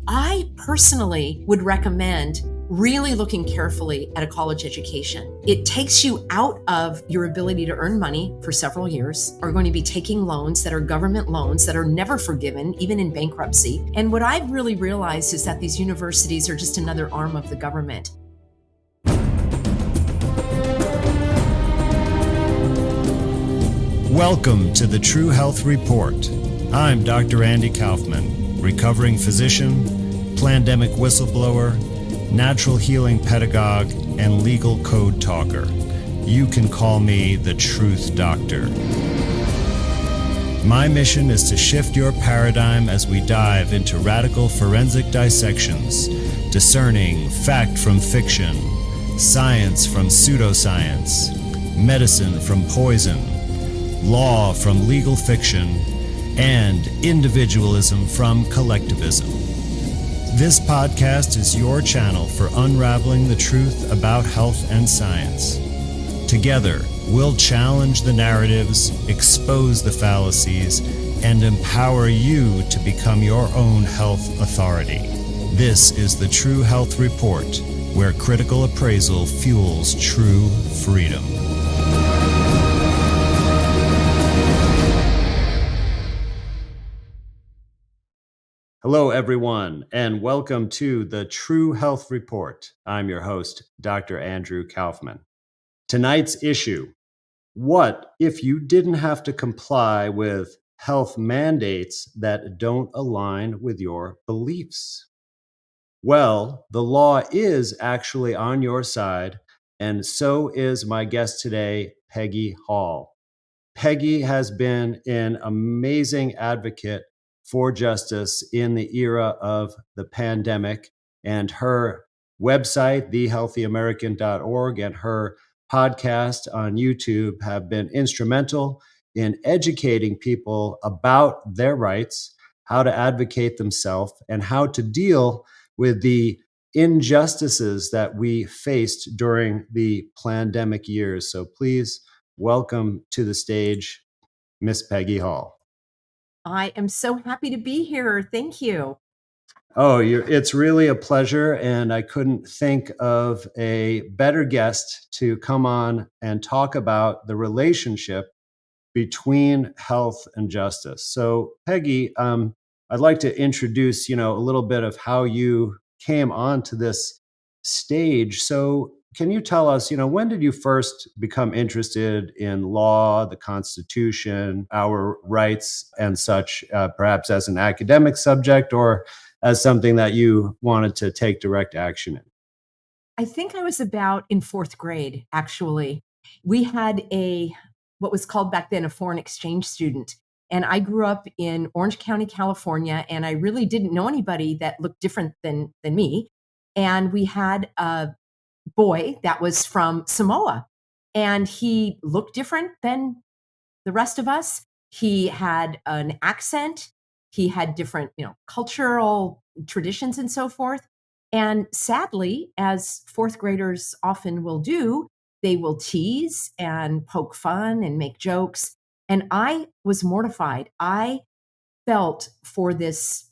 I personally would recommend really looking carefully at a college education. It takes you out of your ability to earn money for several years, are going to be taking loans that are government loans that are never forgiven, even in bankruptcy. And what I've really realized is that these universities are just another arm of the government. Welcome to the True Health Report. I'm Dr. Andy Kaufman, recovering physician, plandemic whistleblower, natural healing pedagogue, and legal code talker. You can call me the Truth Doctor. My mission is to shift your paradigm as we dive into radical forensic dissections, discerning fact from fiction, science from pseudoscience, medicine from poison, law from legal fiction, and individualism from collectivism. This podcast is your channel for unraveling the truth about health and science. Together, we'll challenge the narratives, expose the fallacies, and empower you to become your own health authority. This is the True Health Report, where critical appraisal fuels true freedom. Hello, everyone, and welcome to the True Health Report. I'm your host, Dr. Andrew Kaufman. Tonight's issue: what if you didn't have to comply with health mandates that don't align with your beliefs? Well, the law is actually on your side, and so is my guest today, Peggy Hall. Peggy has been an amazing advocate for justice in the era of the pandemic, and her website, thehealthyamerican.org, and her podcast on YouTube have been instrumental in educating people about their rights, how to advocate themselves, and how to deal with the injustices that we faced during the pandemic years. So please welcome to the stage, Miss Peggy Hall. I am so happy to be here. Thank you. Oh, it's really a pleasure, and I couldn't think of a better guest to come on and talk about the relationship between health and justice. So, Peggy, I'd like to introduce, a little bit of how you came onto this stage. So, can you tell us, when did you first become interested in law, the Constitution, our rights, and such, perhaps as an academic subject or as something that you wanted to take direct action in? I think I was about in fourth grade, actually. We had what was called back then a foreign exchange student. And I grew up in Orange County, California, and I really didn't know anybody that looked different than me. And we had a boy that was from Samoa, and he looked different than the rest of us. He had an accent. He had different, cultural traditions and so forth. And sadly, as fourth graders often will do, they will tease and poke fun and make jokes. And I was mortified. I felt for this,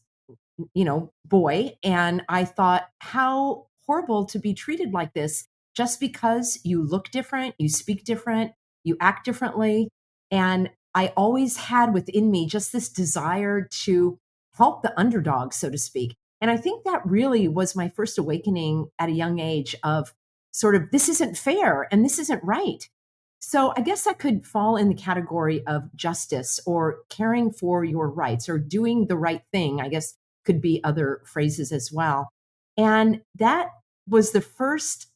boy. And I thought, how horrible to be treated like this just because you look different, you speak different, you act differently. And I always had within me just this desire to help the underdog, so to speak. And I think that really was my first awakening at a young age of sort of, this isn't fair and this isn't right. So I guess that could fall in the category of justice or caring for your rights or doing the right thing, I guess could be other phrases as well. And that was the first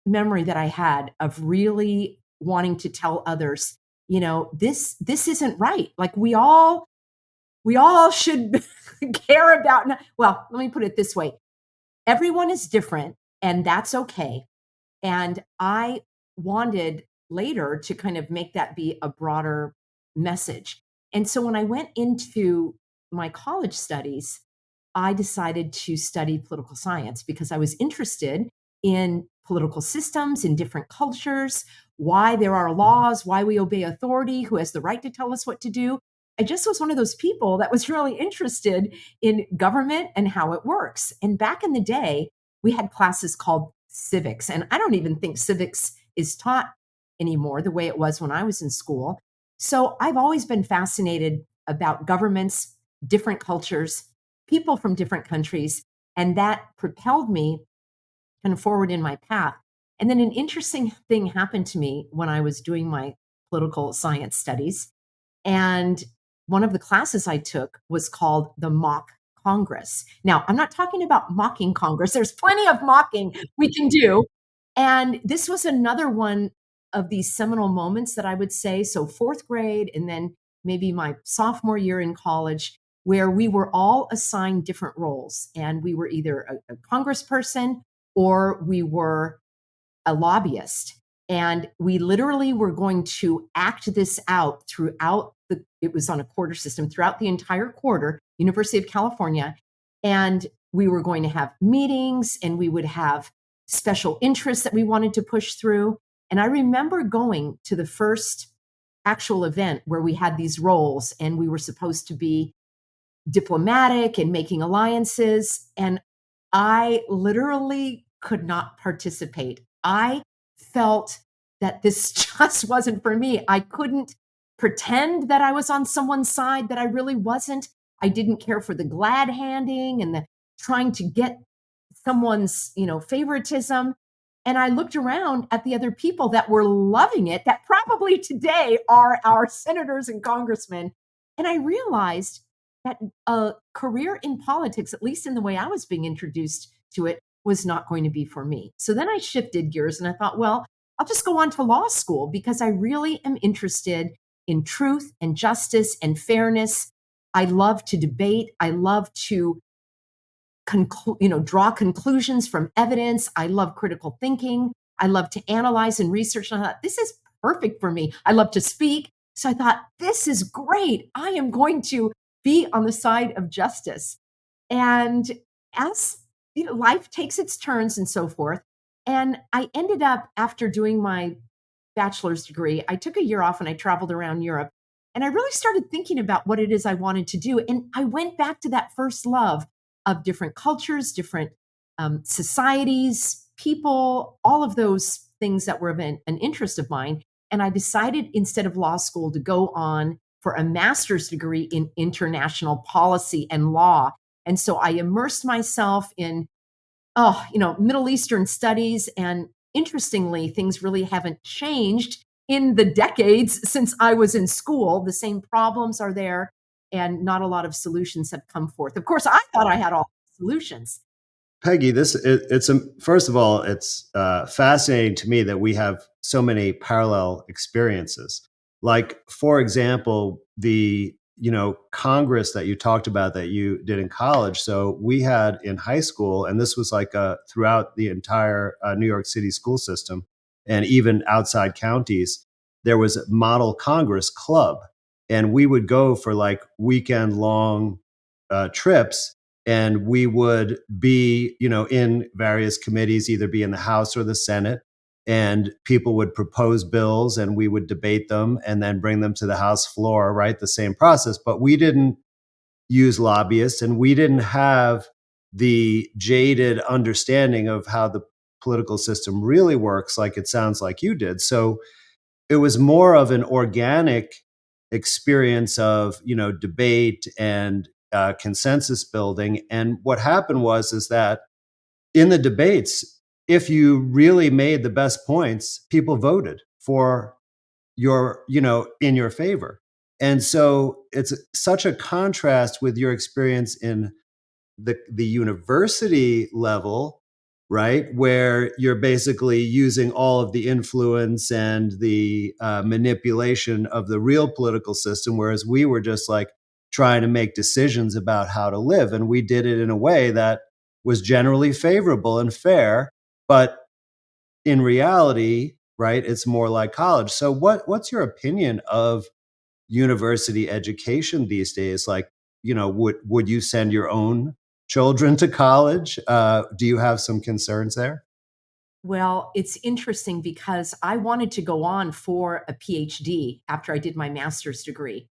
memory that I had of really wanting to tell others, this isn't right. Like we all should care about, well, let me put it this way. Everyone is different and that's okay. And I wanted later to kind of make that be a broader message. And so when I went into my college studies, I decided to study political science because I was interested in political systems in different cultures, why there are laws, why we obey authority, who has the right to tell us what to do. I just was one of those people that was really interested in government and how it works. And back in the day, we had classes called civics. And I don't even think civics is taught anymore the way it was when I was in school. So I've always been fascinated about governments, different cultures, people from different countries. And that propelled me kind of forward in my path. And then an interesting thing happened to me when I was doing my political science studies. And one of the classes I took was called the Mock Congress. Now, I'm not talking about mocking Congress. There's plenty of mocking we can do. And this was another one of these seminal moments that I would say. So, fourth grade, and then maybe my sophomore year in college, where we were all assigned different roles. And we were either a congressperson or we were a lobbyist. And we literally were going to act this out throughout it was on a quarter system, throughout the entire quarter, University of California. And we were going to have meetings and we would have special interests that we wanted to push through. And I remember going to the first actual event where we had these roles and we were supposed to be diplomatic and making alliances. And I literally could not participate. I felt that this just wasn't for me. I couldn't pretend that I was on someone's side that I really wasn't. I didn't care for the glad handing and the trying to get someone's, favoritism. And I looked around at the other people that were loving it, that probably today are our senators and congressmen. And I realized that a career in politics, at least in the way I was being introduced to it, was not going to be for me. So then I shifted gears and I thought, well, I'll just go on to law school because I really am interested in truth and justice and fairness. I love to debate. I love to draw conclusions from evidence. I love critical thinking. I love to analyze and research. And I thought, this is perfect for me. I love to speak. So I thought, this is great. I am going to be on the side of justice. And as life takes its turns and so forth. And I ended up, after doing my bachelor's degree, I took a year off and I traveled around Europe. And I really started thinking about what it is I wanted to do. And I went back to that first love of different cultures, different societies, people, all of those things that were of an interest of mine. And I decided instead of law school to go on for a master's degree in international policy and law. And so I immersed myself in, Middle Eastern studies. And interestingly, things really haven't changed in the decades since I was in school. The same problems are there, and not a lot of solutions have come forth. Of course, I thought I had all the solutions. Peggy, it's first of all, it's fascinating to me that we have so many parallel experiences. Like, for example, the Congress that you talked about that you did in college. So we had in high school, and this was like throughout the entire New York City school system, and even outside counties, there was a model Congress club, and we would go for like weekend long trips, and we would be in various committees, either be in the House or the Senate, and people would propose bills and we would debate them and then bring them to the House floor, right? The same process. But we didn't use lobbyists and we didn't have the jaded understanding of how the political system really works, like it sounds like you did. So it was more of an organic experience of debate and consensus building. And what happened was is that in the debates, if you really made the best points, people voted for your in your favor. And so it's such a contrast with your experience in the university level, right, where you're basically using all of the influence and the manipulation of the real political system, whereas we were just like trying to make decisions about how to live, and we did it in a way that was generally favorable and fair, but in reality, right, it's more like college. So what's your opinion of university education these days? Like, would you send your own children to college? Do you have some concerns there? Well, it's interesting because I wanted to go on for a PhD after I did my master's degree.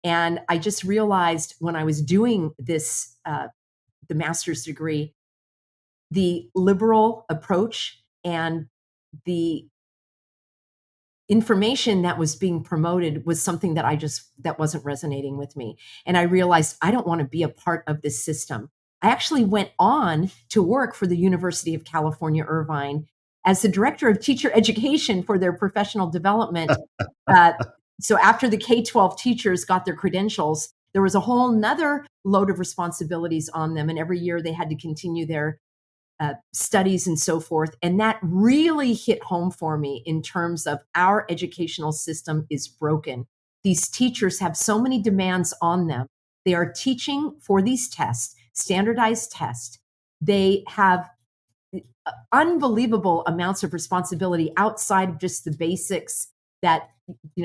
And I just realized when I was doing this, the master's degree, the liberal approach and the information that was being promoted was something that wasn't resonating with me. And I realized I don't want to be a part of this system. I actually went on to work for the University of California, Irvine as the director of teacher education for their professional development. Uh, so after the K-12 teachers got their credentials, there was a whole nother load of responsibilities on them. And every year they had to continue their studies and so forth. And that really hit home for me in terms of our educational system is broken. These teachers have so many demands on them. They are teaching for these tests, standardized tests. They have unbelievable amounts of responsibility outside of just the basics that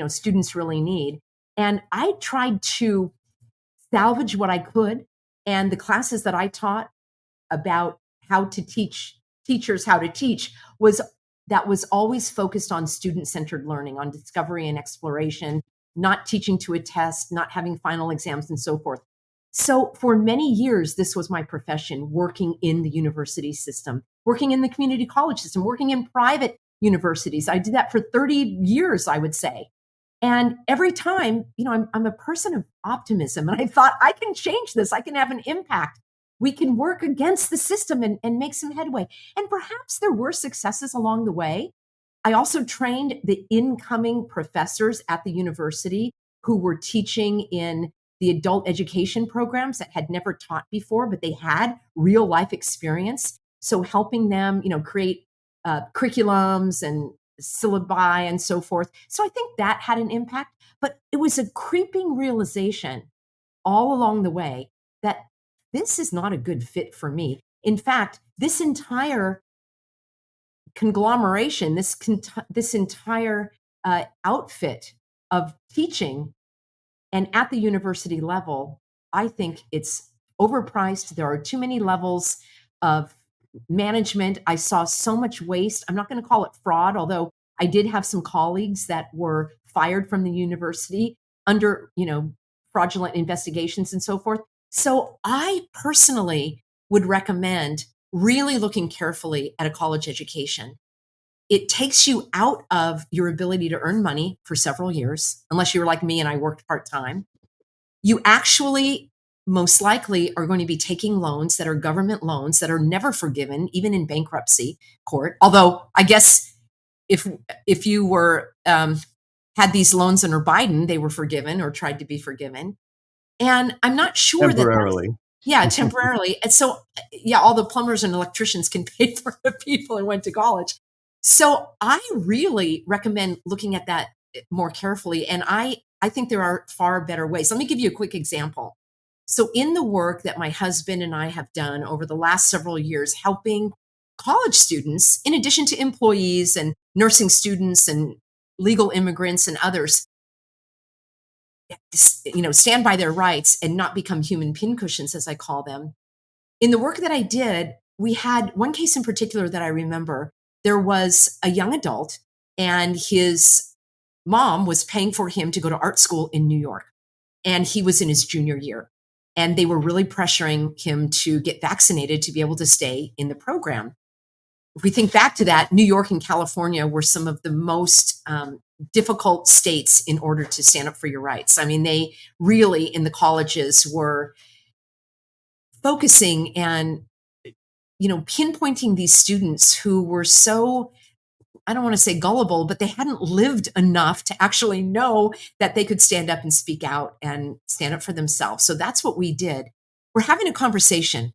students really need. And I tried to salvage what I could. And the classes that I taught about how to teach teachers how to teach was always focused on student-centered learning, on discovery and exploration, not teaching to a test, not having final exams and so forth. So for many years, this was my profession, working in the university system, working in the community college system, working in private universities. I did that for 30 years, I would say. And every time, I'm a person of optimism. And I thought, I can change this. I can have an impact. We can work against the system and make some headway. And perhaps there were successes along the way. I also trained the incoming professors at the university who were teaching in the adult education programs that had never taught before, but they had real life experience. So helping them, create curriculums and syllabi and so forth. So I think that had an impact, but it was a creeping realization all along the way that this is not a good fit for me. In fact, this entire conglomeration, this entire outfit of teaching and at the university level, I think it's overpriced. There are too many levels of management. I saw so much waste. I'm not going to call it fraud, although I did have some colleagues that were fired from the university under, fraudulent investigations and so forth. So I personally would recommend really looking carefully at a college education. It takes you out of your ability to earn money for several years, unless you were like me and I worked part-time. You actually most likely are going to be taking loans that are government loans that are never forgiven, even in bankruptcy court. Although I guess if you were had these loans under Biden, they were forgiven or tried to be forgiven. And I'm not sure that that's, Temporarily. yeah, temporarily. And so, yeah, all the plumbers and electricians can pay for the people who went to college. So I really recommend looking at that more carefully. And I think there are far better ways. Let me give you a quick example. So in the work that my husband and I have done over the last several years, helping college students, in addition to employees and nursing students and legal immigrants and others, stand by their rights and not become human pincushions, as I call them. In the work that I did, we had one case in particular that I remember. There was a young adult, and his mom was paying for him to go to art school in New York. And he was in his junior year. And they were really pressuring him to get vaccinated to be able to stay in the program. If we think back to that, New York and California were some of the most difficult states in order to stand up for your rights. I mean, they really, in the colleges, were focusing and pinpointing these students who were so, I don't want to say gullible, but they hadn't lived enough to actually know that they could stand up and speak out and stand up for themselves. So that's what we did. We're having a conversation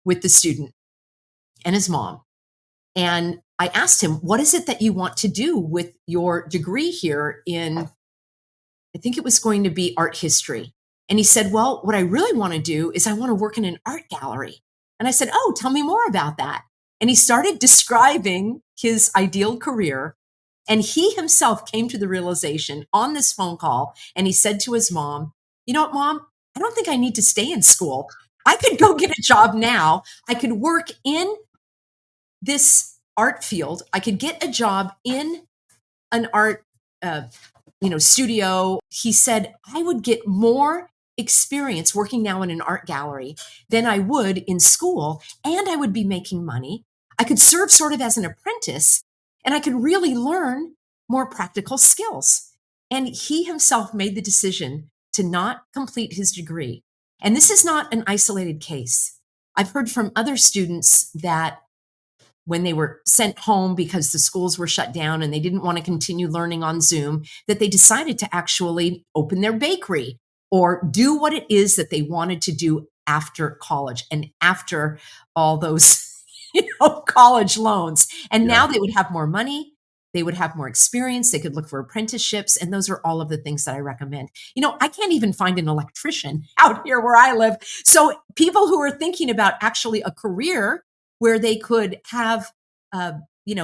with the student and his mom. And I asked him, what is it that you want to do with your degree here in, I think it was going to be art history. And he said, well, what I really want to do is I want to work in an art gallery. And I said, oh, tell me more about that. And he started describing his ideal career. And he himself came to the realization on this phone call. And he said to his mom, you know what, Mom, I don't think I need to stay in school. I could go get a job now. I could work in this art field. I could get a job in an art studio. He said, I would get more experience working now in an art gallery than I would in school, and I would be making money. I could serve sort of as an apprentice, and I could really learn more practical skills. And he himself made the decision to not complete his degree. And this is not an isolated case. I've heard from other students that when they were sent home because the schools were shut down and they didn't want to continue learning on Zoom, that they decided to actually open their bakery or do what it is that they wanted to do after college and after all those college loans. And Yeah. now they would have more money. They would have more experience. They could look for apprenticeships. And those are all of the things that I recommend. I can't even find an electrician out here where I live. So people who are thinking about actually a career where they could have,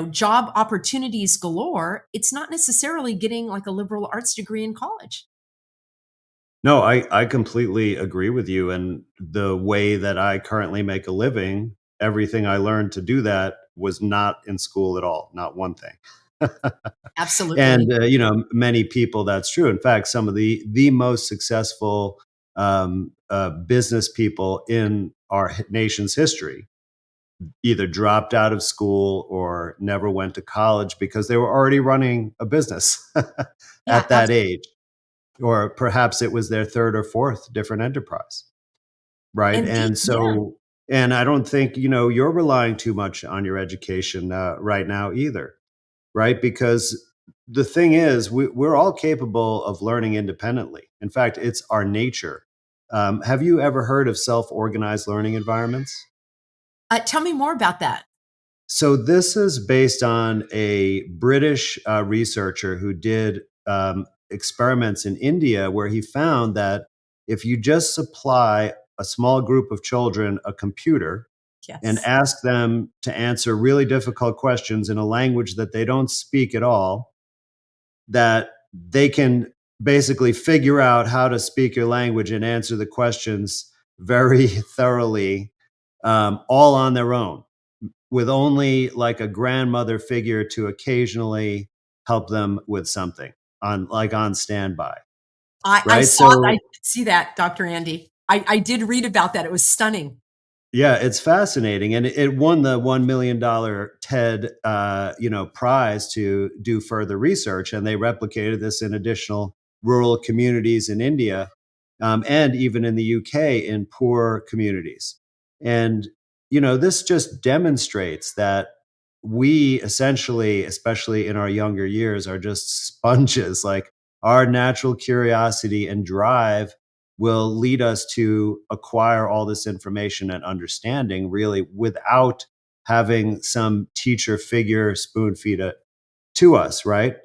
job opportunities galore, it's not necessarily getting like a liberal arts degree in college. No, I completely agree with you. And the way that I currently make a living, everything I learned to do that was not in school at all, not one thing. Absolutely. And many people, that's true. In fact, some of the most successful business people in our nation's history either dropped out of school or never went to college because they were already running a business Yeah, at that age, or perhaps it was their third or fourth different enterprise, right? and And yeah. so, and I don't think you're relying too much on your education right now either, right? Because the thing is, we're all capable of learning independently. In fact, it's our nature. Have you ever heard of self-organized learning environments? Tell me more about that. So this is based on a British researcher who did experiments in India where he found that if you just supply a small group of children a computer and Yes. ask them to answer really difficult questions in a language that they don't speak at all, that they can basically figure out how to speak your language and answer the questions very thoroughly, all on their own, with only like a grandmother figure to occasionally help them with something on standby, I right? saw, I So did see that, Dr. Andy. I did read about that. It was stunning. yeah, it's fascinating, and it won the $1 million TED, prize to do further research, and they replicated this in additional rural communities in India, and even in the UK in poor communities. And this just demonstrates that we essentially, especially in our younger years, are just sponges. Like our natural curiosity and drive will lead us to acquire all this information and understanding really without having some teacher figure spoon feed it to us, right?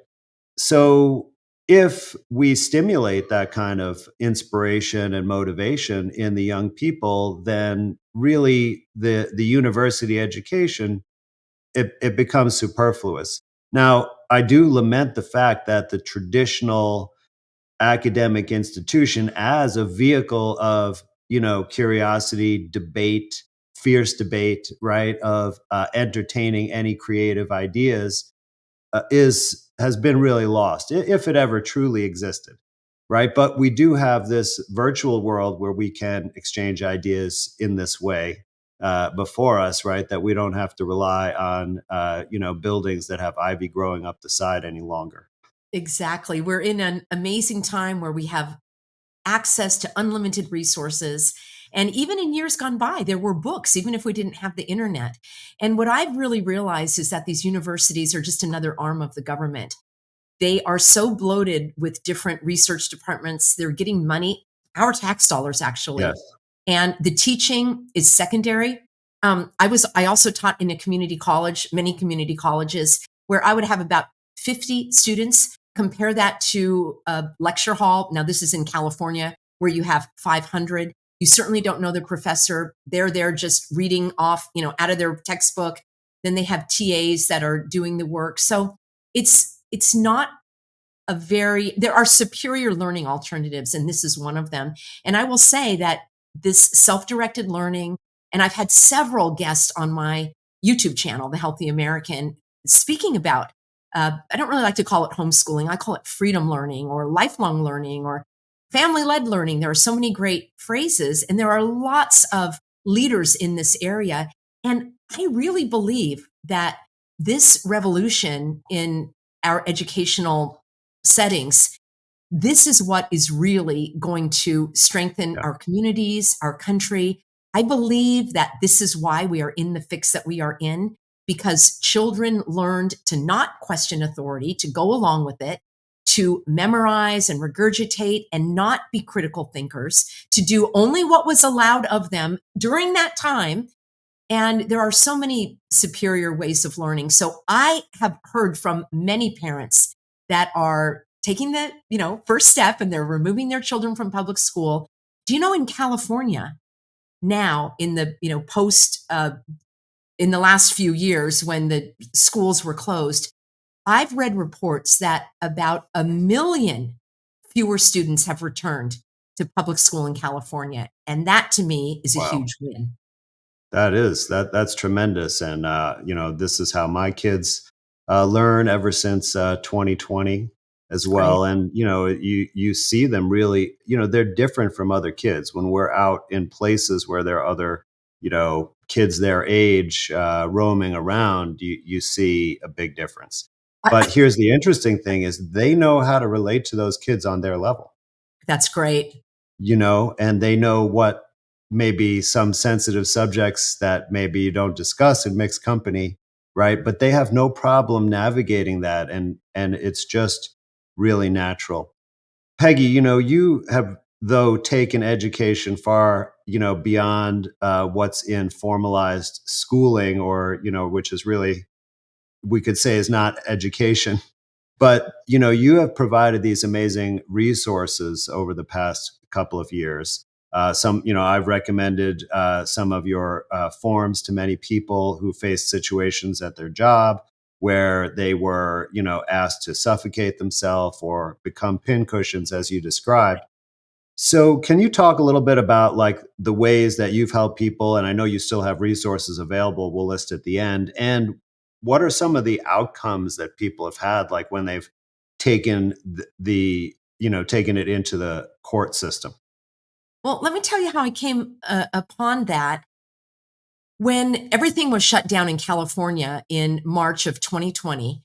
So if we stimulate that kind of inspiration and motivation in the young people, then really the university education, it becomes superfluous. Now, I do lament the fact that the traditional academic institution as a vehicle of curiosity, debate, fierce debate, right, of entertaining any creative ideas, is has been really lost, if it ever truly existed, right? But we do have this virtual world where we can exchange ideas in this way before us, right? That we don't have to rely on buildings that have ivy growing up the side any longer. Exactly. We're in an amazing time where we have access to unlimited resources. And even in years gone by, there were books, even if we didn't have the internet. And what I've really realized is that these universities are just another arm of the government. They are so bloated with different research departments. They're getting money, our tax dollars actually. Yes. And the teaching is secondary. I also taught in a community college, many community colleges, where I would have about 50 students. Compare that to a lecture hall. Now, this is in California where you have 500. You certainly don't know the professor. They're there just reading off, out of their textbook. Then they have TAs that are doing the work. So it's not there are superior learning alternatives, and this is one of them. And I will say that this self-directed learning, and I've had several guests on my YouTube channel, The Healthy American, speaking about I don't really like to call it homeschooling. I call it freedom learning or lifelong learning or family-led learning. There are so many great phrases, and there are lots of leaders in this area. And I really believe that this revolution in our educational settings, this is what is really going to strengthen Yeah. our communities, our country. I believe that this is why we are in the fix that we are in, because children learned to not question authority, to go along with it, to memorize and regurgitate and not be critical thinkers, to do only what was allowed of them during that time. And there are so many superior ways of learning. So I have heard from many parents that are taking the, first step, and they're removing their children from public school. Do you know, in California now, in the, post in the last few years when the schools were closed, I've read reports that about 1 million fewer students have returned to public school in California. And that to me is a Wow. huge win. That's tremendous, and this is how my kids learn ever since 2020 as It's great. well. And you see them really, they're different from other kids when we're out in places where there are other kids their age roaming around. You see a big difference. But here's the interesting thing: is they know how to relate to those kids on their level, That's great. and they know what maybe some sensitive subjects that maybe you don't discuss in mixed company, right? But they have no problem navigating that, and it's just really natural. Peggy, you have though taken education far, beyond what's in formalized schooling, or which is really, we could say, is not education. But you have provided these amazing resources over the past couple of years. Some, I've recommended some of your forms to many people who faced situations at their job where they were, asked to suffocate themselves or become pincushions, as you described. So, can you talk a little bit about like the ways that you've helped people? And I know you still have resources available. We'll list at the end. And what are some of the outcomes that people have had, like when they've taken taken it into the court system? Well, let me tell you how I came upon that. When everything was shut down in California in March of 2020,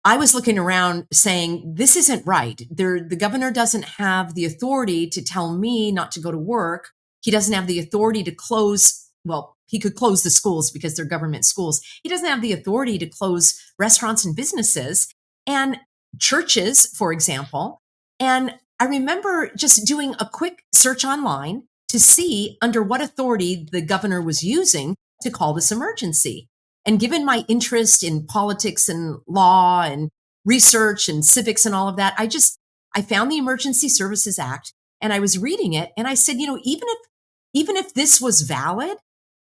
I was looking around saying, this isn't right. The governor doesn't have the authority to tell me not to go to work. He doesn't have the authority to close. Well, he could close the schools because they're government schools. He doesn't have the authority to close restaurants and businesses and churches, for example. And I remember just doing a quick search online to see under what authority the governor was using to call this emergency. And given my interest in politics and law and research and civics and all of that, I found the Emergency Services Act and I was reading it and I said, even if this was valid,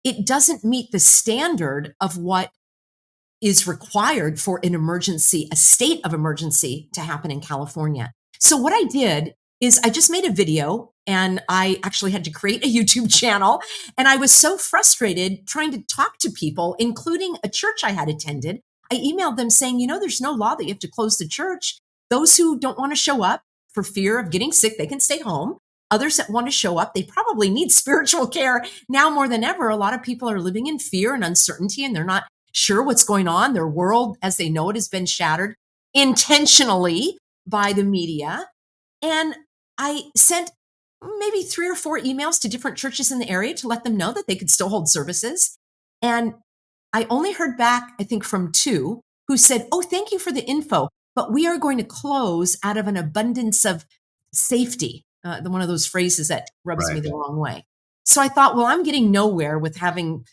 it doesn't meet the standard of what is required for an emergency, a state of emergency to happen in California. So what I did is I just made a video, and I actually had to create a YouTube channel. And I was so frustrated trying to talk to people, including a church I had attended. I emailed them saying, there's no law that you have to close the church. Those who don't want to show up for fear of getting sick, they can stay home. Others that want to show up, they probably need spiritual care now more than ever. A lot of people are living in fear and uncertainty, and they're not sure what's going on. Their world as they know it has been shattered intentionally by the media. And I sent maybe 3 or 4 emails to different churches in the area to let them know that they could still hold services. And I only heard back, I think, from 2 who said, "Oh, thank you for the info, but we are going to close out of an abundance of safety." One of those phrases that rubs me Right. the wrong way. So I thought, well, I'm getting nowhere with having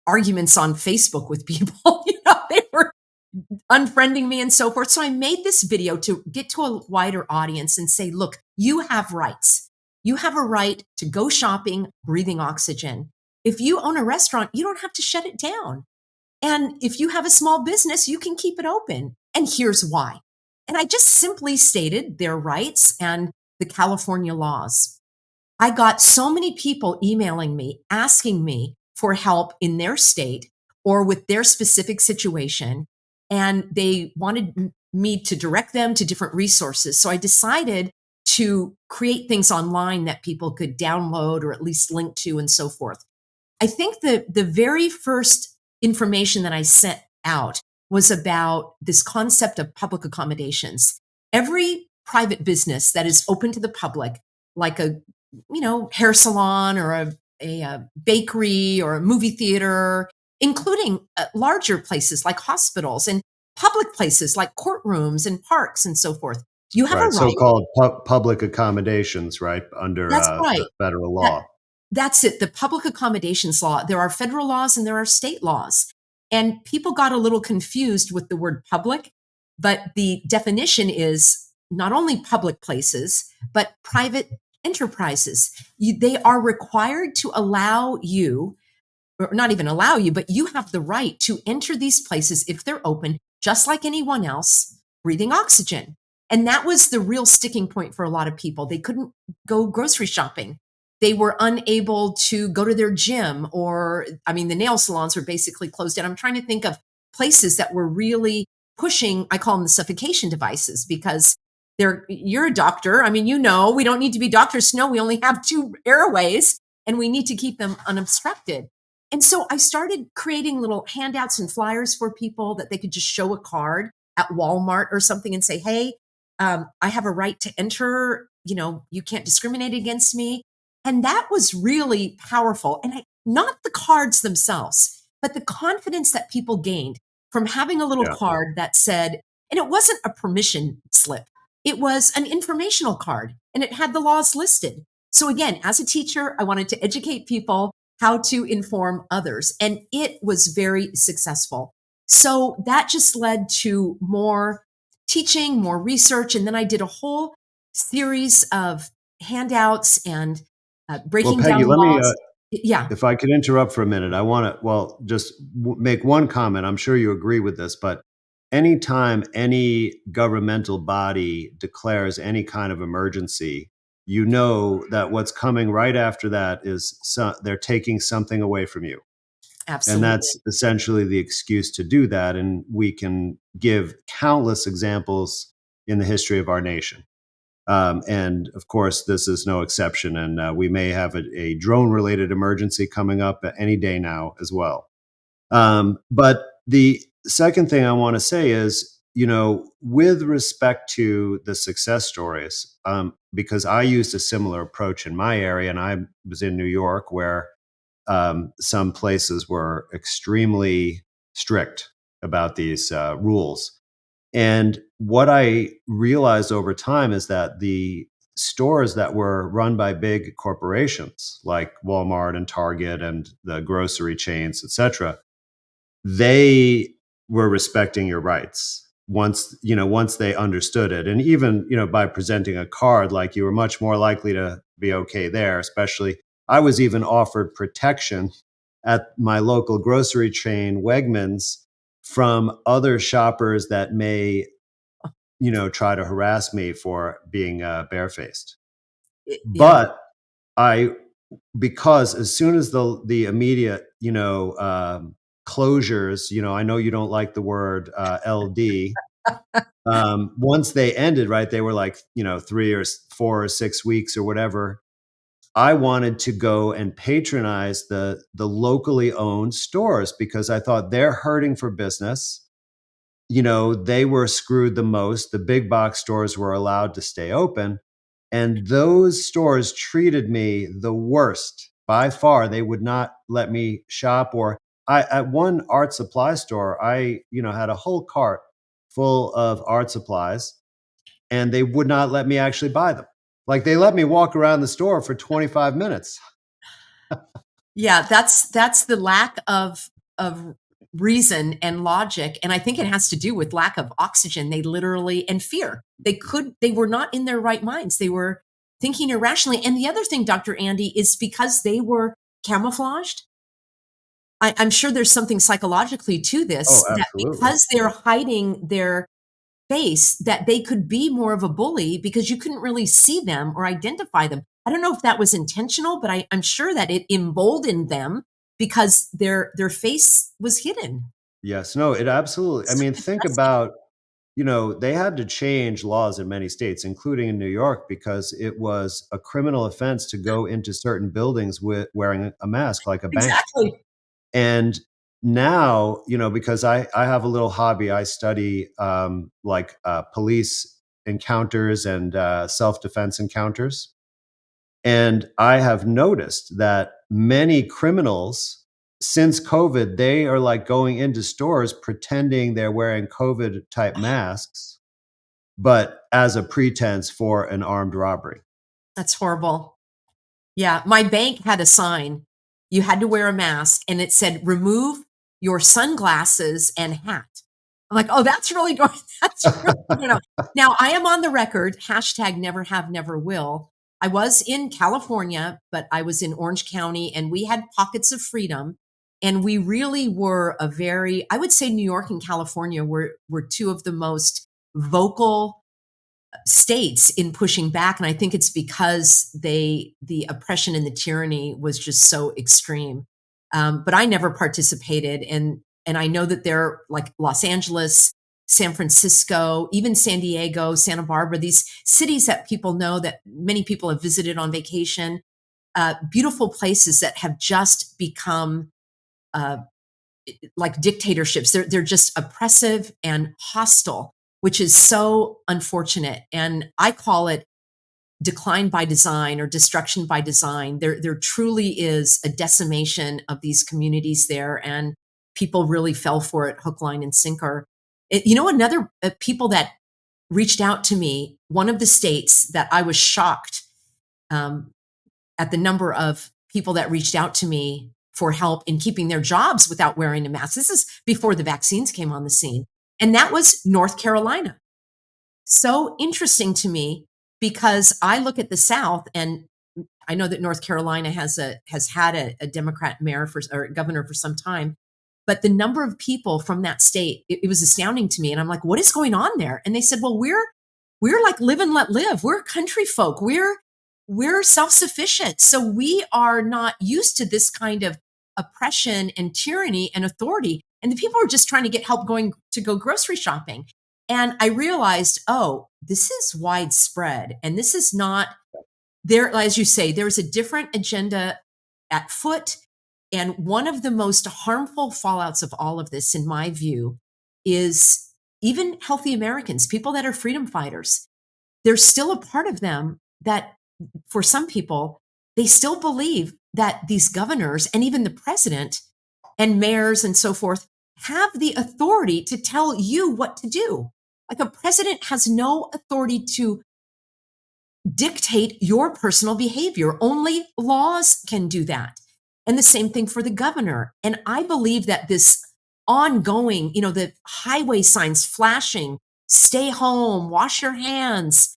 arguments on Facebook with people. They were unfriending me and so forth. So I made this video to get to a wider audience and say, look, you have rights. You have a right to go shopping, breathing oxygen. If you own a restaurant, you don't have to shut it down. And if you have a small business, you can keep it open. And here's why. And I just simply stated their rights and the California laws. I got so many people emailing me, asking me for help in their state or with their specific situation. and they wanted me to direct them to different resources. So I decided to create things online that people could download or at least link to and so forth. I think the very first information that I sent out was about this concept of public accommodations. Every private business that is open to the public, like a hair salon or a bakery or a movie theater, including larger places like hospitals and public places like courtrooms and parks and so forth. You have a Right. right. So-called public accommodations, right, under That's the right. federal That, law. that's it. The public accommodations law. There are federal laws and there are state laws. And people got a little confused with the word public, but the definition is not only public places, but private enterprises. They are required to allow you, or not even allow you, but you have the right to enter these places if they're open, just like anyone else, breathing oxygen. And that was the real sticking point for a lot of people. They couldn't go grocery shopping. They were unable to go to their gym, or, I mean, the nail salons were basically closed down. I'm trying to think of places that were really pushing, I call them the suffocation devices, because you're a doctor. I mean, we don't need to be doctors to know we only have two airways and we need to keep them unobstructed. And so I started creating little handouts and flyers for people that they could just show a card at Walmart or something and say, hey, I have a right to enter. You can't discriminate against me. And that was really powerful. And not the cards themselves, but the confidence that people gained from having a little Yeah. card that said, and it wasn't a permission slip, it was an informational card and it had the laws listed. So again, as a teacher, I wanted to educate people how to inform others. And it was very successful. So that just led to more teaching, more research. And then I did a whole series of handouts and Well, breaking Peggy, down let me, laws. Yeah, if I could interrupt for a minute, I want to, well, just make one comment. I'm sure you agree with this, but anytime any governmental body declares any kind of emergency, you know that what's coming right after that is they're taking something away from you. And absolutely. that's essentially the excuse to do that. And we can give countless examples in the history of our nation. And of course, this is no exception. And we may have a drone related emergency coming up any day now as well. But the second thing I want to say is, with respect to the success stories, because I used a similar approach in my area, and I was in New York where some places were extremely strict about these rules. And what I realized over time is that the stores that were run by big corporations like Walmart and Target and the grocery chains, et cetera, they were respecting your rights once they understood it. And even, by presenting a card, like, you were much more likely to be okay there. Especially, I was even offered protection at my local grocery chain, Wegmans, from other shoppers that may, try to harass me for being barefaced. Yeah. But I because as soon as the immediate, closures, I know you don't like the word LD. Once they ended, right, they were like, 3 or 4 or 6 weeks or whatever. I wanted to go and patronize the locally owned stores because I thought they're hurting for business. They were screwed the most. The big box stores were allowed to stay open. And those stores treated me the worst by far. They would not let me shop. Or at one art supply store, I, had a whole cart full of art supplies and they would not let me actually buy them. Like, they let me walk around the store for 25 minutes. Yeah, that's the lack of reason and logic, and I think it has to do with lack of oxygen. They literally, and fear. They were not in their right minds. They were thinking irrationally. And the other thing, Dr. Andy, is because they were camouflaged. I'm sure there's something psychologically to Oh, this, that absolutely. because they're hiding their face, that they could be more of a bully because you couldn't really see them or identify them. I don't know if that was intentional, but I'm sure that it emboldened them because their face was hidden. Yes, no, it absolutely, I So mean, think depressing. about, they had to change laws in many states, including in New York, because it was a criminal offense to go into certain buildings with wearing a mask, like a bank. Exactly. And now, because I have a little hobby, I study like police encounters and self defense encounters. And I have noticed that many criminals, since COVID, they are like going into stores pretending they're wearing COVID type masks, but as a pretense for an armed robbery. That's horrible. Yeah, my bank had a sign. You had to wear a mask and it said, "Remove your sunglasses and hat." I'm like, "Oh, that's really going that's really going on." Now, I am on the record, hashtag never have, never will. I was in California, but I was in Orange County and we had pockets of freedom. And we really were a very, I would say New York and California were two of the most vocal states in pushing back, and I think it's because the oppression and the tyranny was just so extreme. But I never participated, and I know that they're like Los Angeles, San Francisco, even San Diego, Santa Barbara, these cities that people know, that many people have visited on vacation, beautiful places that have just become uh, like dictatorships. They're just oppressive and hostile, which is so unfortunate. And I call it decline by design or destruction by design. There truly is a decimation of these communities there, and people really fell for it, hook, line, and sinker. Another people that reached out to me, one of the states that I was shocked um, at the number of people that reached out to me for help in keeping their jobs without wearing a mask. This is before the vaccines came on the scene. And that was North Carolina. So interesting to me because I look at the South, and I know that North Carolina has had a Democrat mayor for or governor for some time, but the number of people from that state, it was astounding to me. And I'm like, what is going on there? And they said, well, we're like live and let live. We're country folk. We're self-sufficient. So we are not used to this kind of oppression and tyranny and authority. And the people are just trying to get help going to go grocery shopping. And I realized, oh, this is widespread. And this is not there, as you say, there is a different agenda at foot. And one of the most harmful fallouts of all of this, in my view, is even healthy Americans, people that are freedom fighters. There's still a part of them that, for some people, they still believe that these governors and even the president and mayors and so forth have the authority to tell you what to do. Like a president has no authority to dictate your personal behavior. Only laws can do that. And the same thing for the governor. And I believe that this ongoing, the highway signs flashing, stay home, wash your hands,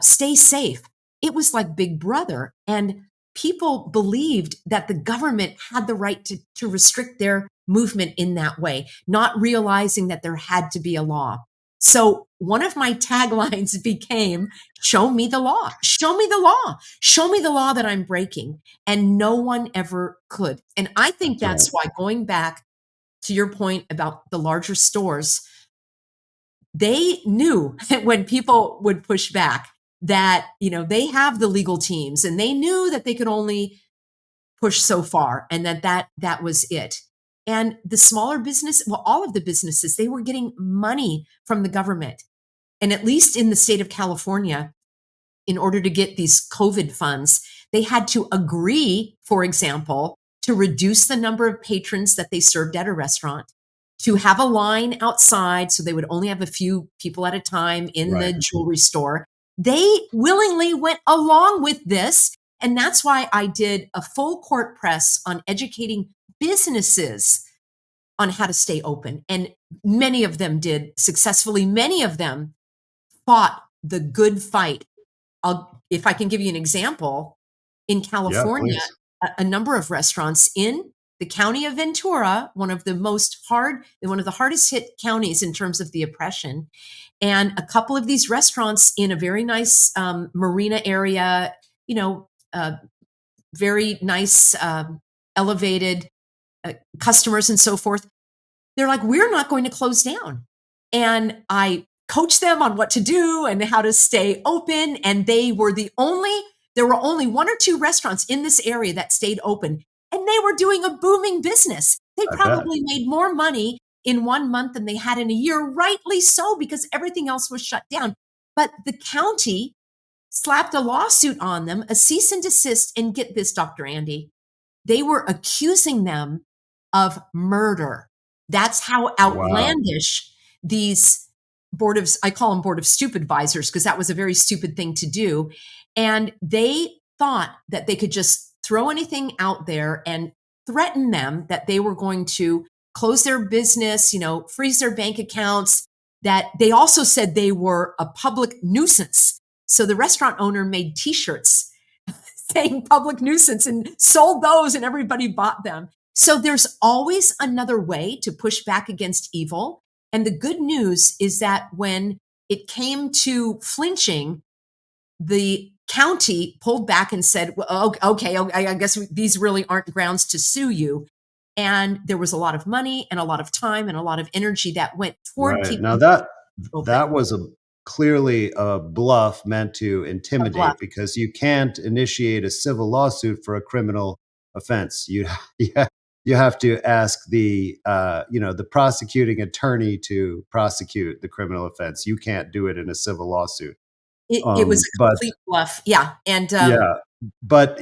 stay safe. It was like Big Brother. And people believed that the government had the right to restrict their movement in that way, not realizing that there had to be a law. So one of my taglines became, show me the law, show me the law, show me the law that I'm breaking. And no one ever could. And I think That's right. that's why, going back to your point about the larger stores, they knew when people would push back that, they have the legal teams and they knew that they could only push so far and that was it. And the smaller business, well, all of the businesses, they were getting money from the government. And at least in the state of California, in order to get these COVID funds, they had to agree, for example, to reduce the number of patrons that they served at a restaurant, to have a line outside so they would only have a few people at a time in Right. the jewelry store. They willingly went along with this. And that's why I did a full court press on educating businesses on how to stay open. And many of them did successfully. Many of them fought the good fight. If I can give you an example, in Yeah, California, please. a number of restaurants in the county of Ventura, one of the hardest hit counties in terms of the oppression, and a couple of these restaurants in a very nice marina area, you know, uh, very nice, elevated customers and so forth. they're like, we're not going to close down. And I coached them on what to do and how to stay open. And there were only one or two restaurants in this area that stayed open, and they were doing a booming business. They I bet. probably made more money in 1 month than they had in a year, rightly so, because everything else was shut down. But the county slapped a lawsuit on them, a cease and desist, and get this, Dr. Andy, they were accusing them of murder. That's how Wow. outlandish these I call them board of stupid advisors, because that was a very stupid thing to do. And they thought that they could just throw anything out there and threaten them that they were going to close their business, freeze their bank accounts, that they also said they were a public nuisance. So the restaurant owner made t-shirts saying public nuisance and sold those, and everybody bought them. So there's always another way to push back against evil. And the good news is that when it came to flinching, the county pulled back and said, well, okay, I guess these really aren't grounds to sue you. And there was a lot of money and a lot of time and a lot of energy that went toward Right. Now keeping open. that was clearly a bluff meant to A bluff. intimidate, because you can't initiate a civil lawsuit for a criminal offense. Yeah, you have to ask the prosecuting attorney to prosecute the criminal offense. You can't do it in a civil lawsuit. It was a But complete bluff. Yeah. And yeah, but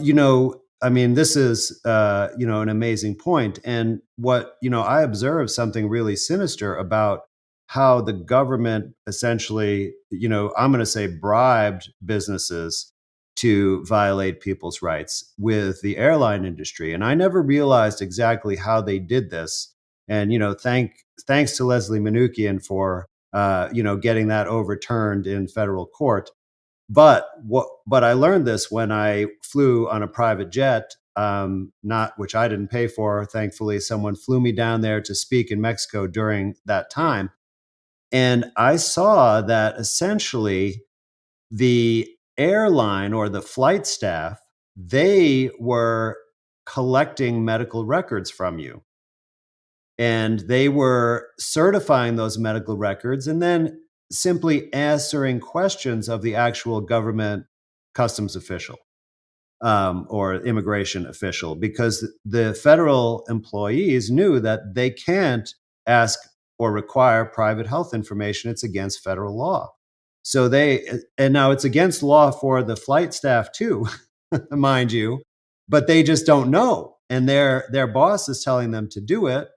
I mean, this is an amazing point. And what I observe something really sinister about how the government essentially, I'm going to say, bribed businesses to violate people's rights with the airline industry. And I never realized exactly how they did this. And thanks to Leslie Manookian for getting that overturned in federal court. But I learned this when I flew on a private jet, not which I didn't pay for. Thankfully, someone flew me down there to speak in Mexico during that time, and I saw that essentially the airline or the flight staff, they were collecting medical records from you, and they were certifying those medical records and then simply answering questions of the actual government customs official, or immigration official, because the federal employees knew that they can't ask or require private health information. It's against federal law. And now it's against law for the flight staff too, mind you, but they just don't know. And their boss is telling them to do it,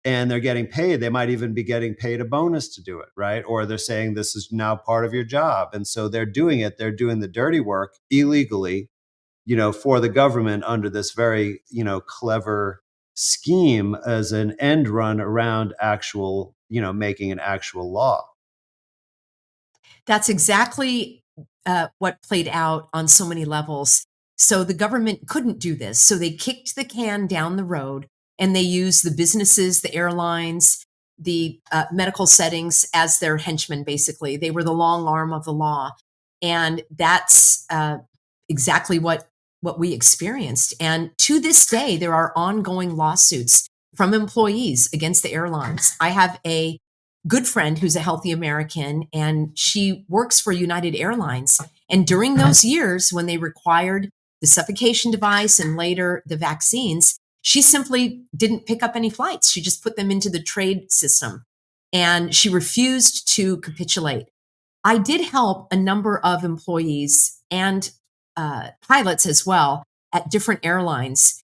and they're getting paid. They might even be getting paid a bonus to do it, right? Or they're saying this is now part of your job. And so they're doing it. They're doing the dirty work illegally, for the government under this very, clever scheme as an end run around actual, making an actual law. that's exactly what played out on so many levels. So the government couldn't do this. So they kicked the can down the road, and they used the businesses, the airlines, the medical settings as their henchmen, basically. They were the long arm of the law. And that's exactly what we experienced. And to this day, there are ongoing lawsuits from employees against the airlines. I have a good friend who's a healthy American, and she works for United Airlines. And during those years when they required the suffocation device and later the vaccines, she simply didn't pick up any flights. She just put them into the trade system, and she refused to capitulate. I did help a number of employees and pilots as well at different airlines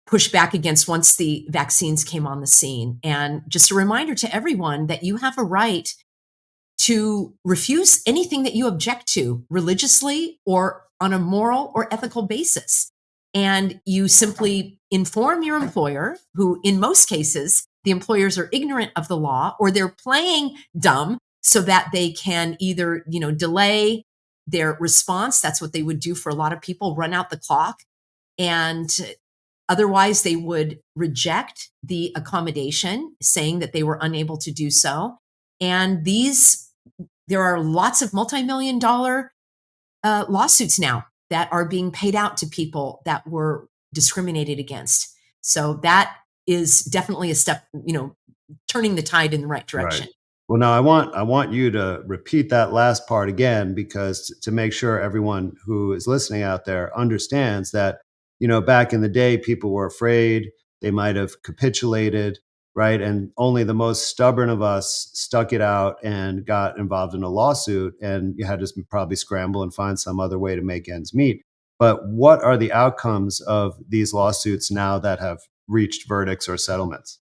push back against once the vaccines came on the scene. And just a reminder to everyone that you have a right to refuse anything that you object to religiously or on a moral or ethical basis. And you simply inform your employer, who in most cases, the employers are ignorant of the law or they're playing dumb so that they can either, delay their response. That's what they would do for a lot of people, run out the clock. And otherwise, they would reject the accommodation, saying that they were unable to do so. And there are lots of multi-million dollar lawsuits now that are being paid out to people that were discriminated against. So that is definitely a step, turning the tide in the right Right. direction. Well, now I want you to repeat that last part again because to make sure everyone who is listening out there understands that, back in the day, people were afraid, they might have capitulated, right? And only the most stubborn of us stuck it out and got involved in a lawsuit, and you had to probably scramble and find some other way to make ends meet. But what are the outcomes of these lawsuits now that have reached verdicts or settlements?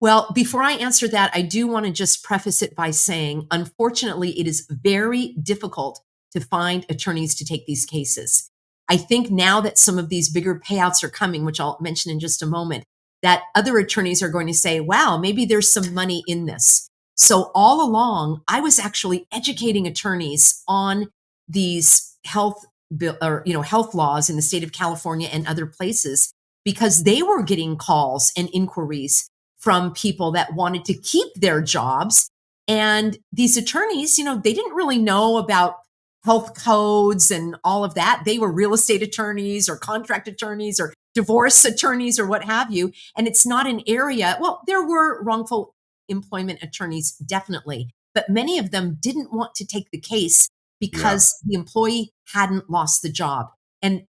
Well, before I answer that, I do want to just preface it by saying, unfortunately, it is very difficult to find attorneys to take these cases. I think now that some of these bigger payouts are coming, which I'll mention in just a moment, that other attorneys are going to say, wow, maybe there's some money in this. So all along, I was actually educating attorneys on these health bill or health laws in the state of California and other places because they were getting calls and inquiries from people that wanted to keep their jobs. And these attorneys, they didn't really know about health codes and all of that. They were real estate attorneys or contract attorneys or divorce attorneys or what have you. And it's not an area, well, there were wrongful employment attorneys, definitely, but many of them didn't want to take the case Yeah. because the employee hadn't lost the job. And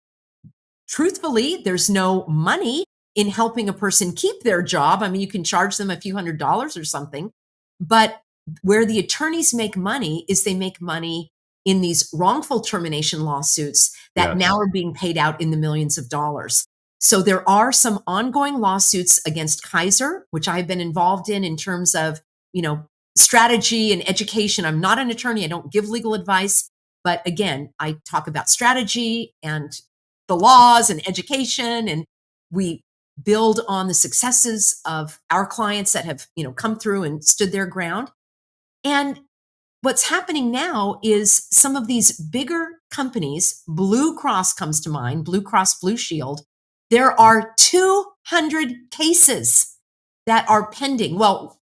truthfully, there's no money in helping a person keep their job. I mean, you can charge them a few $100s or something, but where the attorneys make money is they make money in these wrongful termination lawsuits that now Yes. are being paid out in the millions of dollars. So there are some ongoing lawsuits against Kaiser, which I've been involved in terms of, you know, strategy and education. I'm not an attorney. I don't give legal advice, but again, I talk about strategy and the laws and education, and we build on the successes of our clients that have come through and stood their ground. And what's happening now is some of these bigger companies, Blue Cross comes to mind, Blue Cross Blue Shield, there are 200 cases that are pending. Well,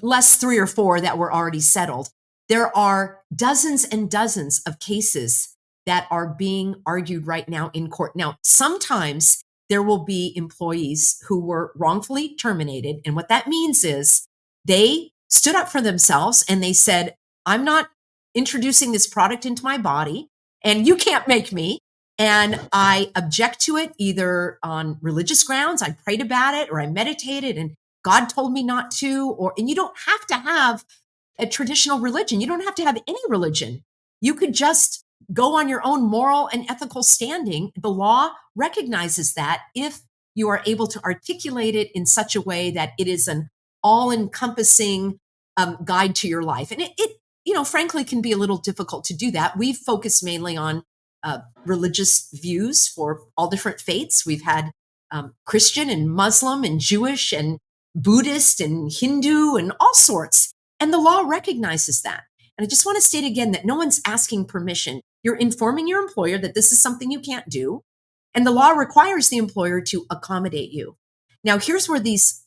less 3 or 4 that were already settled. There are dozens and dozens of cases that are being argued right now in court. Now, sometimes there will be employees who were wrongfully terminated. And what that means is they stood up for themselves and they said, I'm not introducing this product into my body, and you can't make me. And I object to it either on religious grounds. I prayed about it or I meditated and God told me not to, and you don't have to have a traditional religion. You don't have to have any religion. You could just go on your own moral and ethical standing. The law recognizes that if you are able to articulate it in such a way that it is an all encompassing guide to your life. And frankly, can be a little difficult to do that. We've focused mainly on religious views for all different faiths. We've had Christian and Muslim and Jewish and Buddhist and Hindu and all sorts. And the law recognizes that. And I just want to state again that no one's asking permission. You're informing your employer that this is something you can't do. And the law requires the employer to accommodate you. Now, here's where these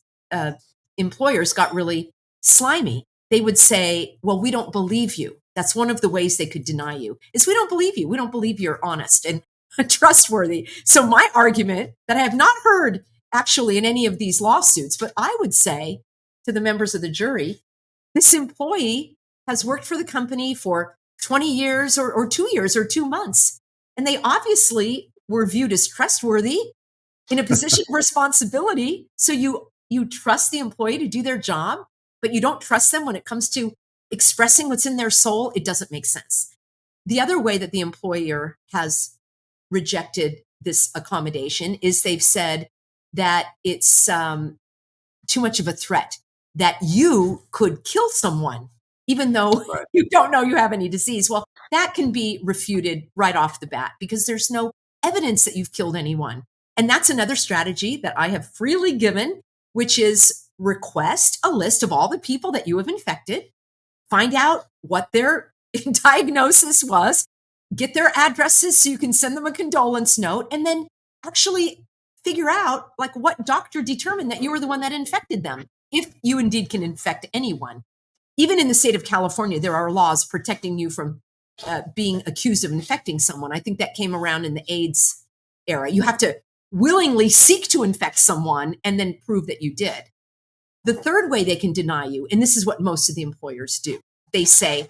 employers got really slimy. They would say, well, we don't believe you. That's one of the ways they could deny you is we don't believe you. We don't believe you're honest and trustworthy. So my argument that I have not heard actually in any of these lawsuits, but I would say to the members of the jury, this employee has worked for the company for 20 years or 2 years or 2 months. And they obviously were viewed as trustworthy in a position of responsibility. So you trust the employee to do their job, but you don't trust them when it comes to expressing what's in their soul. It doesn't make sense. The other way that the employer has rejected this accommodation is they've said that it's too much of a threat, that you could kill someone, even though Right. you don't know you have any disease. Well, that can be refuted right off the bat because there's no evidence that you've killed anyone. And that's another strategy that I have freely given, which is request a list of all the people that you have infected, find out what their diagnosis was, get their addresses so you can send them a condolence note, and then actually figure out like what doctor determined that you were the one that infected them, if you indeed can infect anyone. Even in the state of California, there are laws protecting you from being accused of infecting someone. I think that came around in the AIDS era. You have to willingly seek to infect someone and then prove that you did. The third way they can deny you, and this is what most of the employers do, they say,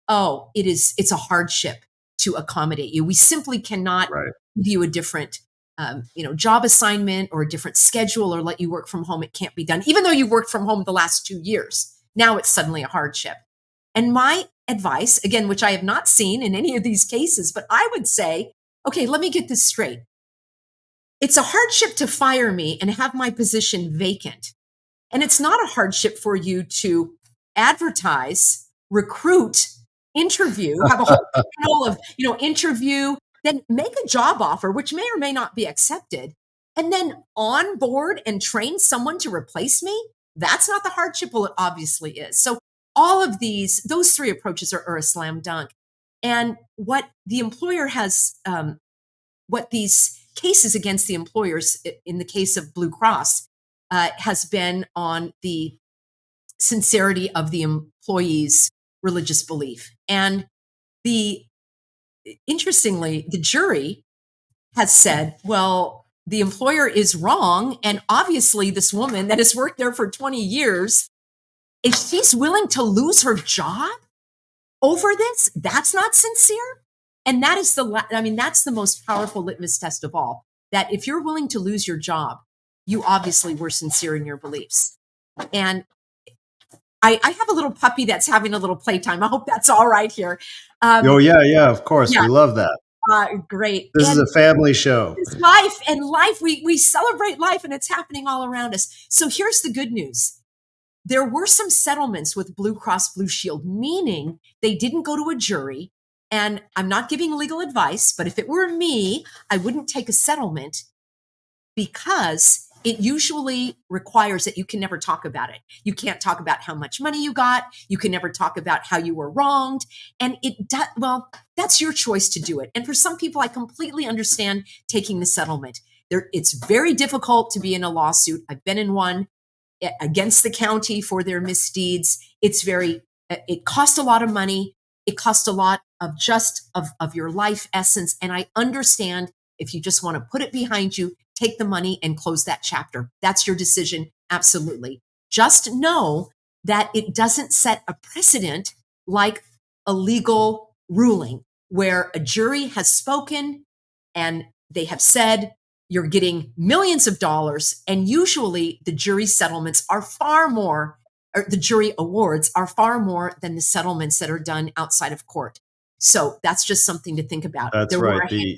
oh, it's a hardship to accommodate you. We simply cannot Right. give you a different job assignment or a different schedule or let you work from home. It can't be done. Even though you worked from home the last 2 years, now it's suddenly a hardship. And my advice, again, which I have not seen in any of these cases, but I would say, okay, let me get this straight. It's a hardship to fire me and have my position vacant. And it's not a hardship for you to advertise, recruit, interview, have a whole panel of, interview, then make a job offer, which may or may not be accepted, and then onboard and train someone to replace me. That's not the hardship. Well, it obviously is. So all of those three approaches are a slam dunk. And what the employer has, what these cases against the employers, in the case of Blue Cross, has been on the sincerity of the employee's religious belief. And the interestingly, the jury has said, well, the employer is wrong. And obviously, this woman that has worked there for 20 years, if she's willing to lose her job over this, that's not sincere. And that is that's the most powerful litmus test of all, that if you're willing to lose your job, you obviously were sincere in your beliefs. And I have a little puppy that's having a little playtime. I hope that's all right here. Oh, yeah, of course. Yeah, We love that. great. This is And a family show. it's life and life. We celebrate life and it's happening all around us. So here's the good news. There were some settlements with Blue Cross Blue Shield, meaning they didn't go to a jury. And I'm not giving legal advice, but if it were me, I wouldn't take a settlement because it usually requires that you can never talk about it. You can't talk about how much money you got. You can never talk about how you were wronged. And that's your choice to do it. And for some people, I completely understand taking the settlement. It's very difficult to be in a lawsuit. I've been in one against the county for their misdeeds. It cost a lot of money. It cost a lot of your life essence. And I understand if you just want to put it behind you, take the money and close that chapter. That's your decision. Absolutely. Just know that it doesn't set a precedent like a legal ruling where a jury has spoken and they have said you're getting millions of dollars. And usually the jury settlements are far more, or the jury awards are far more than the settlements that are done outside of court. So that's just something to think about. That's There were right.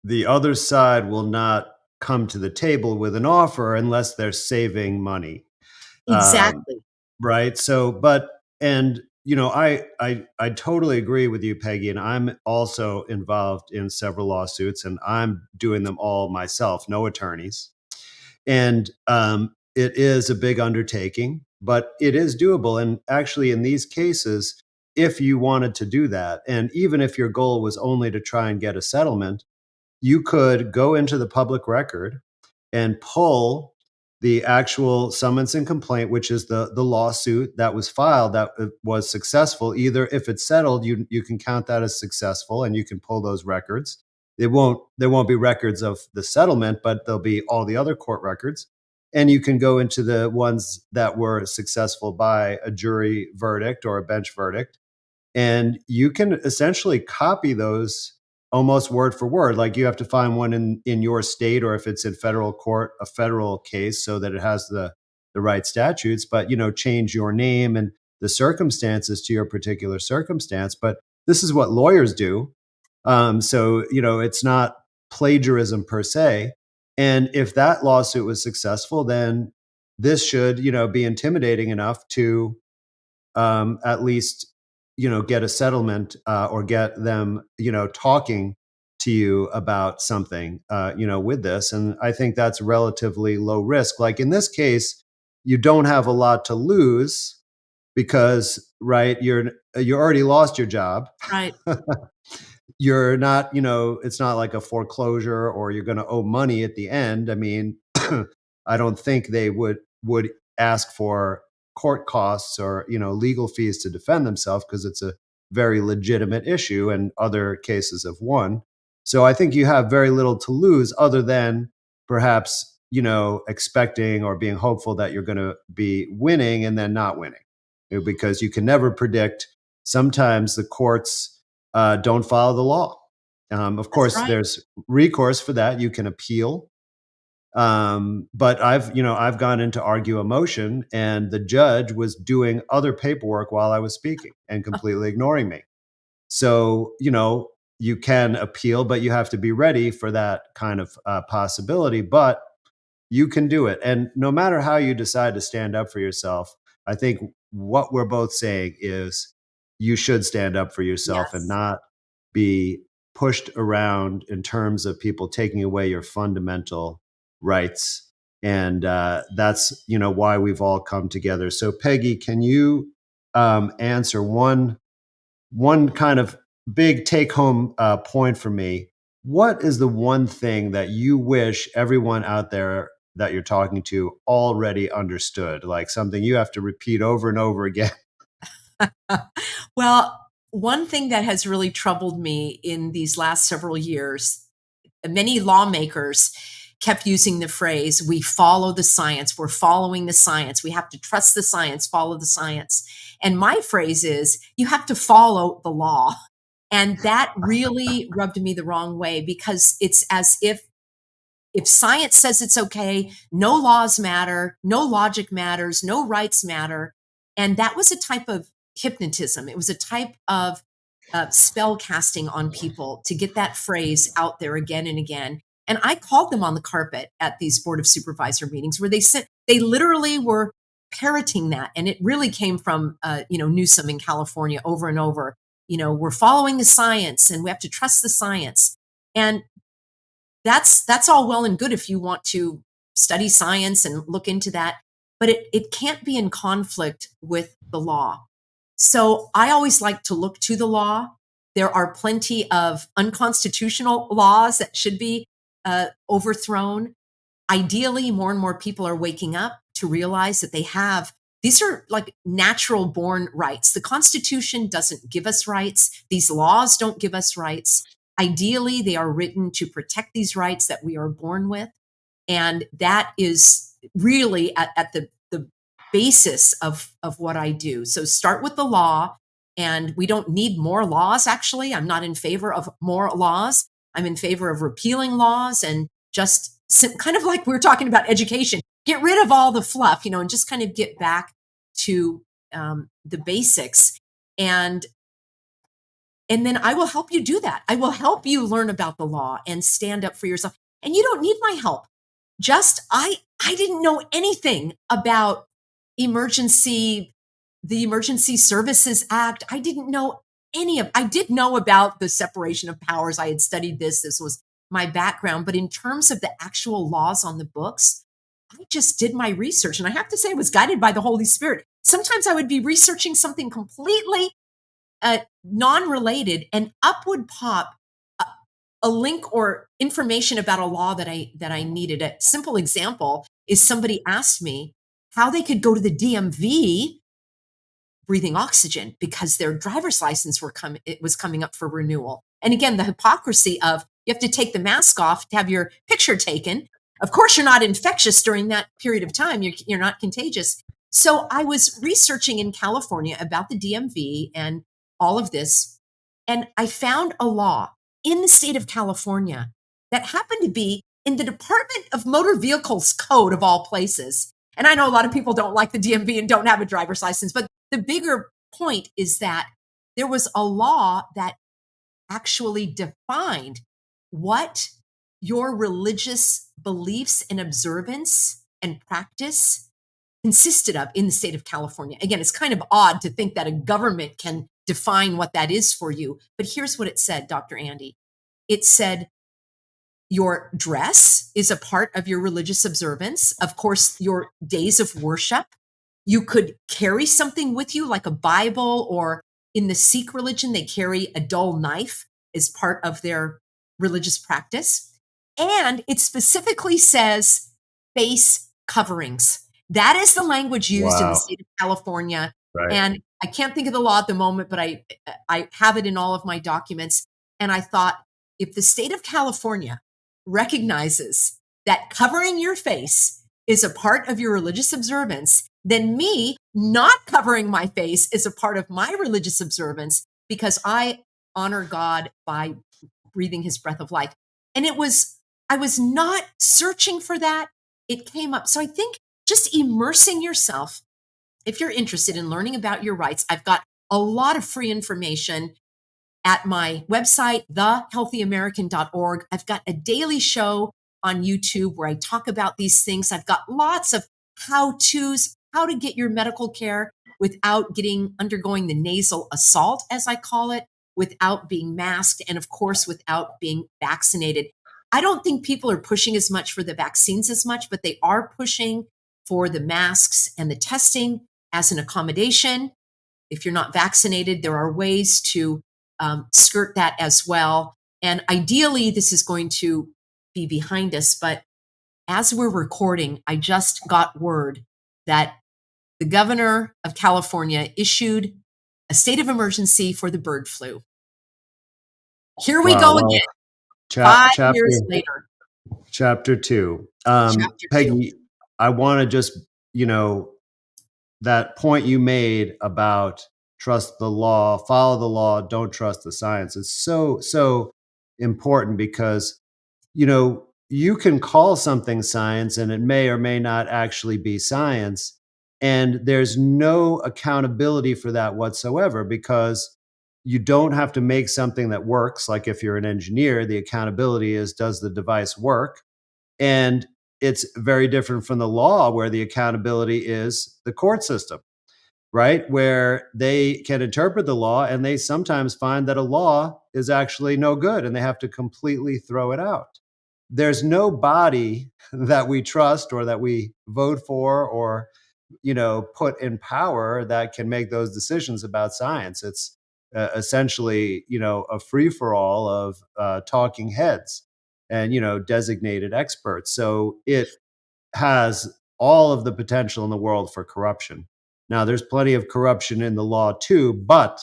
The other side will not come to the table with an offer unless they're saving money. Um, exactly. right. So, I totally agree with you, Peggy, and I'm also involved in several lawsuits, and I'm doing them all myself, no attorneys. And it is a big undertaking, but it is doable. And actually, in these cases, if you wanted to do that, and even if your goal was only to try and get a settlement, you could go into the public record and pull the actual summons and complaint, which is the lawsuit that was filed that was successful. Either if it's settled, you can count that as successful, and you can pull those records. There won't be records of the settlement, but there'll be all the other court records, and you can go into the ones that were successful by a jury verdict or a bench verdict, and you can essentially copy those almost word for word. Like you have to find one in your state, or if it's in federal court, a federal case, so that it has the right statutes, but change your name and the circumstances to your particular circumstance. But this is what lawyers do. So it's not plagiarism per se. And if that lawsuit was successful, then this should be intimidating enough to at least get a settlement, or get them talking to you about something with this. And I think that's relatively low risk. Like in this case, you don't have a lot to lose because, right, you already lost your job. Right. You're not, it's not like a foreclosure or you're going to owe money at the end. I mean, I don't think they would ask for court costs or, legal fees to defend themselves, because it's a very legitimate issue and other cases have won. So I think you have very little to lose other than perhaps, expecting or being hopeful that you're going to be winning and then not winning, because you can never predict. Sometimes the courts don't follow the law. Of That's course, right. there's recourse for that. You can appeal. But I've gone in to argue a motion, and the judge was doing other paperwork while I was speaking and completely ignoring me. So, you can appeal, but you have to be ready for that kind of possibility. But you can do it. And no matter how you decide to stand up for yourself, I think what we're both saying is you should stand up for yourself and Yes. not be pushed around in terms of people taking away your fundamental rights. And that's why we've all come together. So Peggy, can you answer one kind of big take home point for me? What is the one thing that you wish everyone out there that you're talking to already understood, like something you have to repeat over and over again? Well, one thing that has really troubled me in these last several years, many lawmakers kept using the phrase, we follow the science, we're following the science, we have to trust the science, follow the science. And my phrase is, you have to follow the law. And that really rubbed me the wrong way, because it's as if science says it's okay, no laws matter, no logic matters, no rights matter. And that was a type of hypnotism. It was a type of spell casting on people to get that phrase out there again and again. And I called them on the carpet at these board of supervisor meetings where they literally were parroting that. And it really came from, Newsom in California over and over. We're following the science and we have to trust the science. And that's all well and good if you want to study science and look into that, but it can't be in conflict with the law. So I always like to look to the law. There are plenty of unconstitutional laws that should be overthrown. Ideally, more and more people are waking up to realize that these are like natural born rights. The Constitution doesn't give us rights. These laws don't give us rights. Ideally, they are written to protect these rights that we are born with. And that is really at the basis of what I do. So start with the law, and we don't need more laws, actually. I'm not in favor of more laws. I'm in favor of repealing laws and just kind of like we were talking about education, get rid of all the fluff, and just kind of get back to the basics. And then I will help you do that. I will help you learn about the law and stand up for yourself. And you don't need my help. Just I didn't know anything about emergency the Emergency Services Act. I didn't know I did know about the separation of powers. I had studied this. This was my background, but in terms of the actual laws on the books, I just did my research, and I have to say I was guided by the Holy Spirit. Sometimes I would be researching something completely non-related, and up would pop a link or information about a law that I needed. A simple example is somebody asked me how they could go to the DMV breathing oxygen because their driver's license it was coming up for renewal. And again, the hypocrisy of you have to take the mask off to have your picture taken. Of course, you're not infectious during that period of time. You're not contagious. So I was researching in California about the DMV and all of this, and I found a law in the state of California that happened to be in the Department of Motor Vehicles Code of all places. And I know a lot of people don't like the DMV and don't have a driver's license, but the bigger point is that there was a law that actually defined what your religious beliefs and observance and practice consisted of in the state of California. Again, it's kind of odd to think that a government can define what that is for you. But here's what it said, Dr. Andy. It said, your dress is a part of your religious observance. Of course, your days of worship. You could carry something with you, like a Bible, or in the Sikh religion, they carry a dull knife as part of their religious practice. And it specifically says face coverings. That is the language used in the Wow. state of California. Right. And I can't think of the law at the moment, but I have it in all of my documents. And I thought, if the state of California recognizes that covering your face is a part of your religious observance, then me not covering my face is a part of my religious observance because I honor God by breathing his breath of life. And I was not searching for that. It came up. So I think just immersing yourself, if you're interested in learning about your rights, I've got a lot of free information at my website, thehealthyamerican.org. I've got a daily show on YouTube where I talk about these things. I've got lots of how-tos, how to get your medical care without undergoing the nasal assault, as I call it, without being masked, and of course, without being vaccinated. I don't think people are pushing as much for the vaccines as much, but they are pushing for the masks and the testing as an accommodation. If you're not vaccinated, there are ways to skirt that as well. And ideally, this is going to be behind us. But as we're recording, I just got word that the governor of California issued a state of emergency for the bird flu. Here we Wow. go Well, again, 5 years chapter later. chapter two. Chapter two. Peggy, I want to just, that point you made about trust the law, follow the law, don't trust the science is so important because you can call something science and it may or may not actually be science, and there's no accountability for that whatsoever because you don't have to make something that works. Like if you're an engineer, the accountability is, does the device work? And it's very different from the law where the accountability is the court system, right? Where they can interpret the law and they sometimes find that a law is actually no good and they have to completely throw it out. There's no body that we trust or that we vote for or put in power that can make those decisions about science. It's essentially a free for all of talking heads and designated experts. So it has all of the potential in the world for corruption. Now, there's plenty of corruption in the law too, but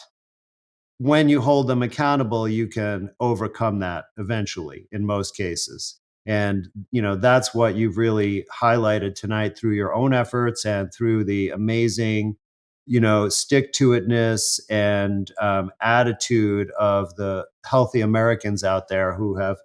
when you hold them accountable, you can overcome that eventually in most cases. And, that's what you've really highlighted tonight through your own efforts and through the amazing, stick to itness and attitude of the healthy Americans out there who have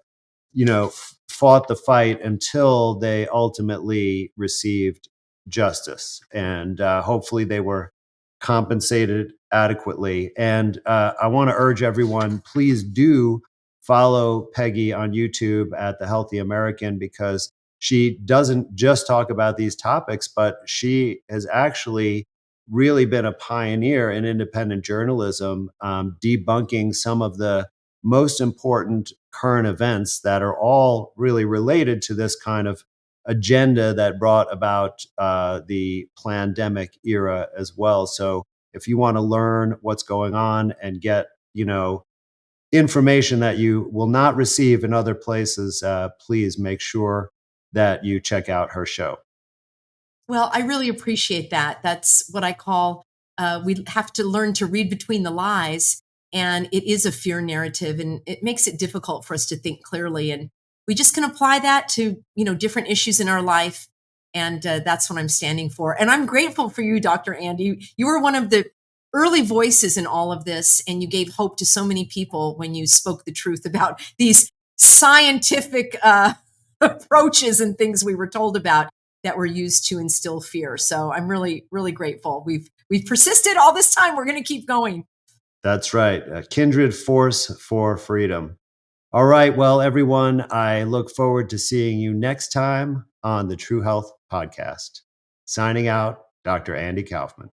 fought the fight until they ultimately received justice. And hopefully they were compensated adequately. And I want to urge everyone, please do follow Peggy on YouTube at The Healthy American because she doesn't just talk about these topics, but she has actually really been a pioneer in independent journalism, debunking some of the most important current events that are all really related to this kind of agenda that brought about the pandemic era as well. So if you want to learn what's going on and get, information that you will not receive in other places, please make sure that you check out her show. Well, I really appreciate that. That's what I call we have to learn to read between the lies. And it is a fear narrative, and it makes it difficult for us to think clearly. And we just can apply that to different issues in our life. And that's what I'm standing for. And I'm grateful for you, Dr. Andy. You were one of the early voices in all of this, and you gave hope to so many people when you spoke the truth about these scientific approaches and things we were told about that were used to instill fear. So I'm really, really grateful. We've persisted all this time. We're going to keep going. That's right. A kindred force for freedom. All right. Well, everyone, I look forward to seeing you next time on the True Health Podcast. Signing out, Dr. Andy Kaufman.